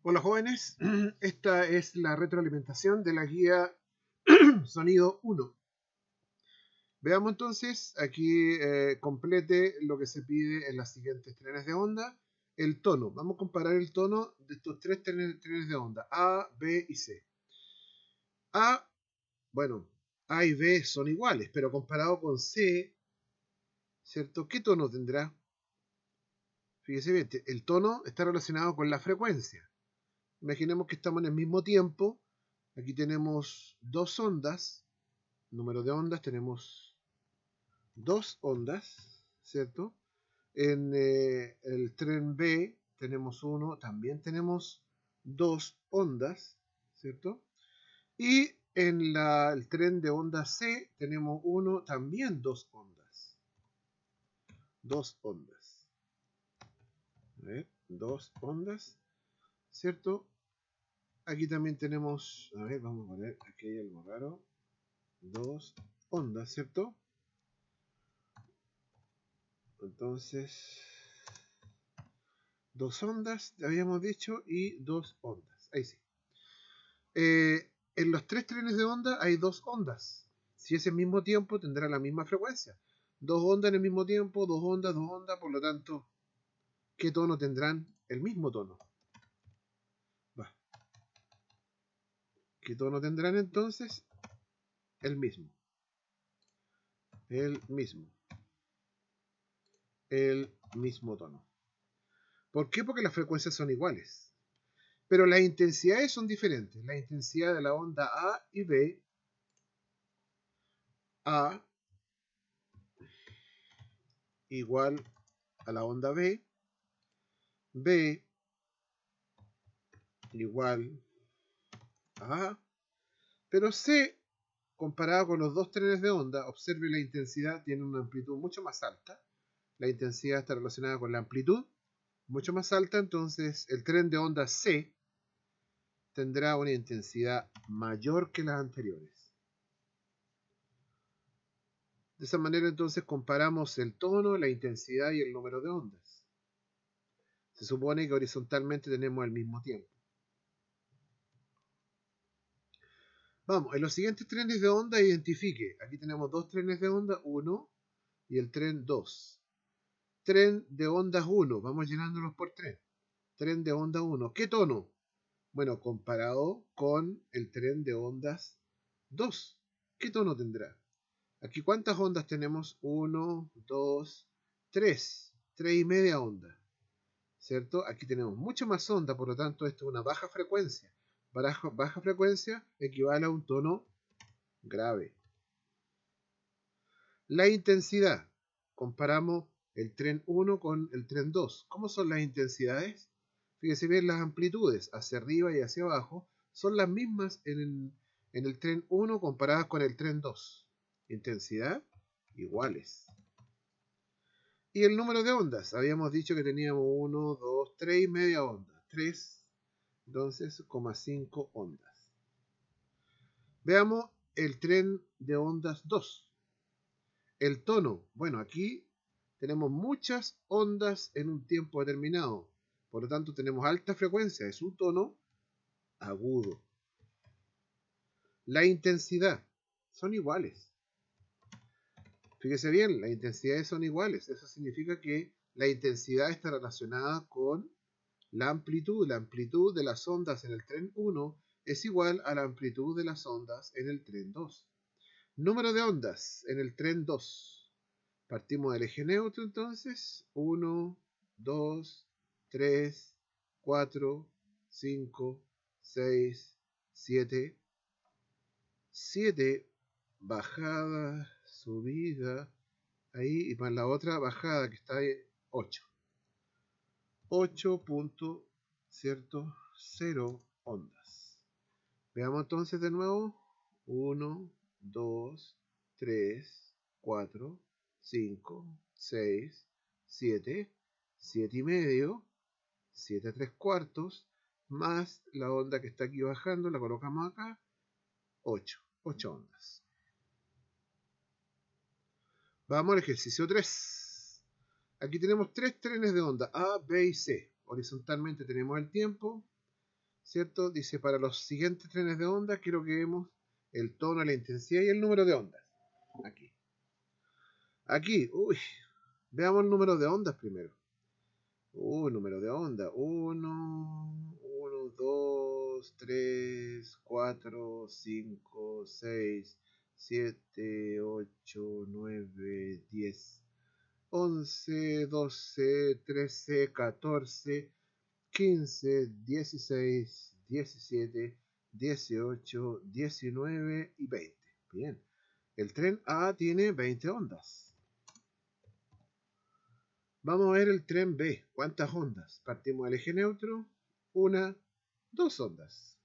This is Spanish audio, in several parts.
Hola jóvenes, esta es la retroalimentación de la guía sonido 1. Veamos entonces, aquí complete lo que se pide en las siguientes trenes de onda. El tono, vamos a comparar el tono de estos tres trenes de onda, A, B y C. A, bueno, A y B son iguales, pero comparado con C, ¿cierto? ¿Qué tono tendrá? Fíjese bien, el tono está relacionado con la frecuencia. Imaginemos que estamos en el mismo tiempo. Aquí tenemos dos ondas. Número de ondas, tenemos dos ondas, ¿cierto? En el tren B tenemos uno, también tenemos dos ondas, ¿cierto? Y en el tren de onda C tenemos uno, también dos ondas. Dos ondas. A ver, dos ondas, ¿cierto? Aquí también tenemos, a ver, vamos a poner, aquí hay algo raro. Dos ondas, ¿cierto? Entonces, dos ondas, habíamos dicho, y dos ondas. Ahí sí. En los tres trenes de onda hay dos ondas. Si es el mismo tiempo, tendrá la misma frecuencia. Dos ondas en el mismo tiempo, dos ondas, por lo tanto, ¿qué tono tendrán? El mismo tono. Va. ¿Qué tono tendrán entonces? El mismo. El mismo. El mismo tono. ¿Por qué? Porque las frecuencias son iguales. Pero las intensidades son diferentes. La intensidad de la onda A y B, A igual a la onda B, B igual a A, pero C, comparado con los dos trenes de onda, observe la intensidad tiene una amplitud mucho más alta. La intensidad está relacionada con la amplitud, mucho más alta, entonces el tren de onda C tendrá una intensidad mayor que las anteriores. De esa manera entonces comparamos el tono, la intensidad y el número de ondas. Se supone que horizontalmente tenemos el mismo tiempo. Vamos, en los siguientes trenes de onda identifique. Aquí tenemos dos trenes de onda, 1 y el tren 2. Tren de ondas 1, vamos llenándolos por tren. Tren de onda 1, ¿qué tono? Bueno, comparado con el tren de ondas 2, ¿qué tono tendrá? Aquí, ¿cuántas ondas tenemos? 1, 2, 3. 3 y media onda, ¿cierto? Aquí tenemos mucho más onda, por lo tanto, esto es una baja frecuencia. Baja frecuencia equivale a un tono grave. La intensidad. Comparamos el tren 1 con el tren 2. ¿Cómo son las intensidades? Fíjense bien, las amplitudes hacia arriba y hacia abajo son las mismas en el tren 1 comparadas con el tren 2. Intensidad iguales. Y el número de ondas. Habíamos dicho que teníamos 1, 2, 3 y media onda. 3, entonces, 5 ondas. Veamos el tren de ondas 2. El tono. Bueno, aquí tenemos muchas ondas en un tiempo determinado. Por lo tanto, tenemos alta frecuencia. Es un tono agudo. La intensidad. Son iguales. Fíjese bien, las intensidades son iguales. Eso significa que la intensidad está relacionada con la amplitud. La amplitud de las ondas en el tren 1 es igual a la amplitud de las ondas en el tren 2. Número de ondas en el tren 2. Partimos del eje neutro entonces. 1, 2, 3, 4, 5, 6, 7. 7 bajada, subida, ahí, y más la otra bajada que está ahí, 8. 8.0 ondas. Veamos entonces de nuevo. 1, 2, 3, 4, 5, 6, 7, 7 y medio, 7 3 cuartos, más la onda que está aquí bajando, la colocamos acá, 8 ondas. Vamos al ejercicio 3. Aquí tenemos tres trenes de onda, A, B y C. Horizontalmente tenemos el tiempo. ¿cierto? Dice, para los siguientes trenes de ondas quiero que vemos el tono, la intensidad y el número de ondas. Aquí. Aquí, uy, veamos el número de ondas primero. Número de onda. 1, 2, 3, 4, 5, 6, 7, 8, 9, 10, 11, 12, 13, 14, 15, 16, 17, 18, 19 y 20. Bien. El tren A tiene 20 ondas. Vamos a ver el tren B. ¿Cuántas ondas? Partimos del eje neutro. 1, 2 ondas.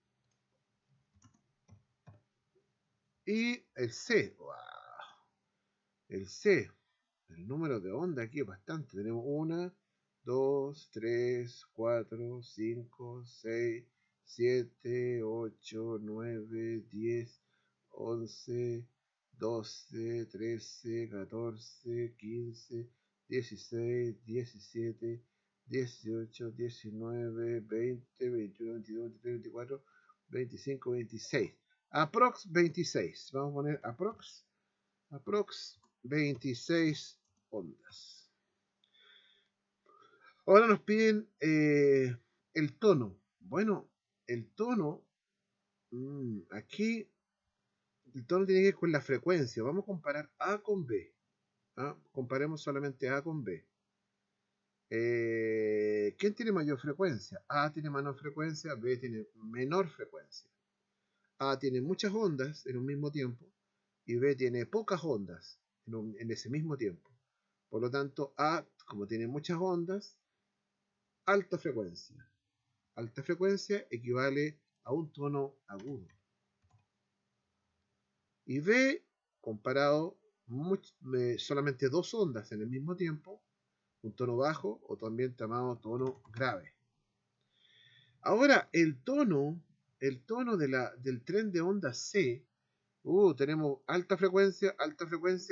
Y el C. ¡Wow! El C. El número de ondas aquí es bastante. Tenemos 1, 2, 3, 4, 5, 6, 7, 8, 9, 10, 11, 12, 13, 14, 15, 16, 17, 18, 19, 20, 21, 22, 23, 24, 25, 26. Aprox 26. Vamos a poner aprox 26 ondas. Ahora nos piden el tono. Bueno, el tono, aquí el tono tiene que ver con la frecuencia. Vamos a comparar A con B. Comparemos solamente A con B. ¿Quién tiene mayor frecuencia? A tiene menor frecuencia, B tiene menor frecuencia. A tiene muchas ondas en un mismo tiempo y B tiene pocas ondas en ese mismo tiempo. Por lo tanto, A, como tiene muchas ondas, alta frecuencia. Alta frecuencia equivale a un tono agudo. Y B, comparado solamente dos ondas en el mismo tiempo, un tono bajo o también llamado tono grave. Ahora, el tono del tren de onda C, tenemos alta frecuencia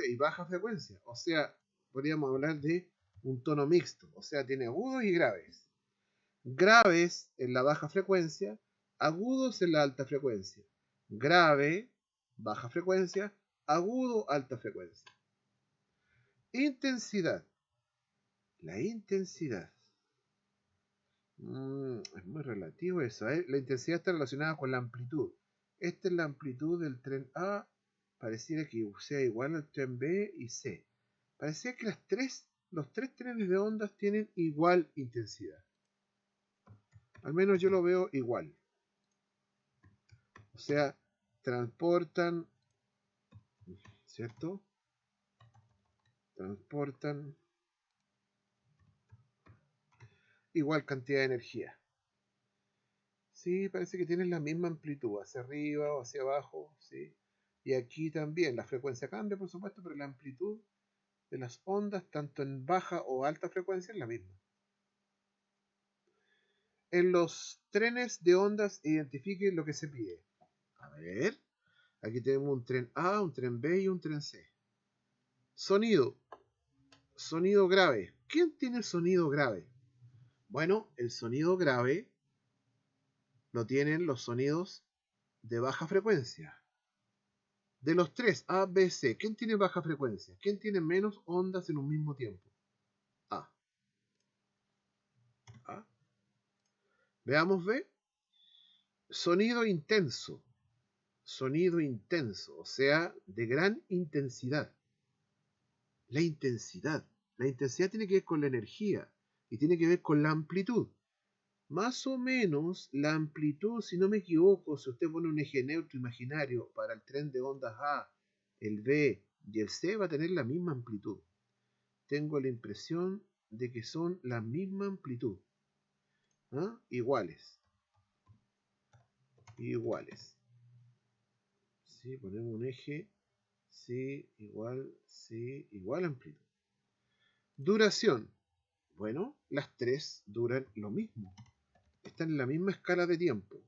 y baja frecuencia. O sea, podríamos hablar de un tono mixto. O sea, tiene agudos y graves. Graves en la baja frecuencia, agudos en la alta frecuencia. Grave, baja frecuencia, agudo, alta frecuencia. Intensidad. La intensidad. Es muy relativo eso. La intensidad está relacionada con la amplitud. Esta es la amplitud del tren A. Pareciera que sea igual al tren B y C. Parecía que los tres trenes de ondas tienen igual intensidad. Al menos yo lo veo igual. O sea, transportan, ¿cierto? Transportan igual cantidad de energía. Sí, parece que tienen la misma amplitud, hacia arriba o hacia abajo, ¿sí? Y aquí también la frecuencia cambia, por supuesto, pero la amplitud de las ondas, tanto en baja o alta frecuencia, es la misma. En los trenes de ondas, identifique lo que se pide. A ver, aquí tenemos un tren A, un tren B y un tren C. Sonido. Sonido grave. ¿Quién tiene el sonido grave? Bueno, el sonido grave lo tienen los sonidos de baja frecuencia. De los tres, A, B, C, ¿quién tiene baja frecuencia? ¿Quién tiene menos ondas en un mismo tiempo? A. A. Veamos B. Sonido intenso. Sonido intenso, o sea, de gran intensidad. La intensidad. La intensidad tiene que ver con la energía y tiene que ver con la amplitud. Más o menos la amplitud, si no me equivoco, si usted pone un eje neutro imaginario para el tren de ondas A, el B y el C, va a tener la misma amplitud. Tengo la impresión de que son la misma amplitud. Iguales. Iguales. Sí, ponemos un eje. Sí, igual amplitud. Duración. Bueno, las tres duran lo mismo. Están en la misma escala de tiempo.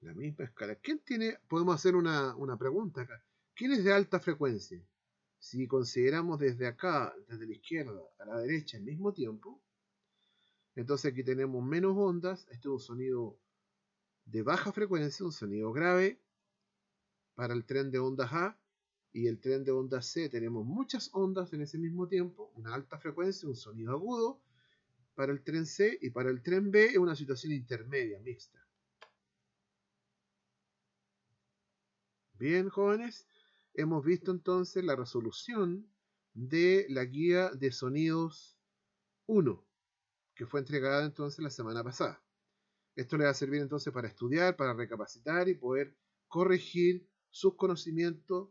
La misma escala. ¿Quién tiene? Podemos hacer una pregunta acá. ¿Quién es de alta frecuencia? Si consideramos desde acá, desde la izquierda a la derecha al mismo tiempo, Entonces aquí tenemos menos ondas. Este es un sonido de baja frecuencia, un sonido grave para el tren de ondas A. Y el tren de ondas C tenemos muchas ondas en ese mismo tiempo, una alta frecuencia, un sonido agudo para el tren C, y para el tren B es una situación intermedia, mixta. Bien, jóvenes, hemos visto entonces la resolución de la guía de sonidos 1, que fue entregada entonces la semana pasada. Esto le va a servir entonces para estudiar, para recapacitar y poder corregir sus conocimientos.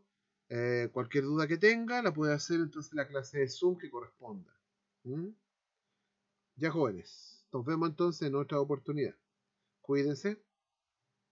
Cualquier duda que tenga la puede hacer entonces en la clase de Zoom que corresponda. ¿Mm? Ya, jóvenes, nos vemos entonces en otra oportunidad. Cuídense.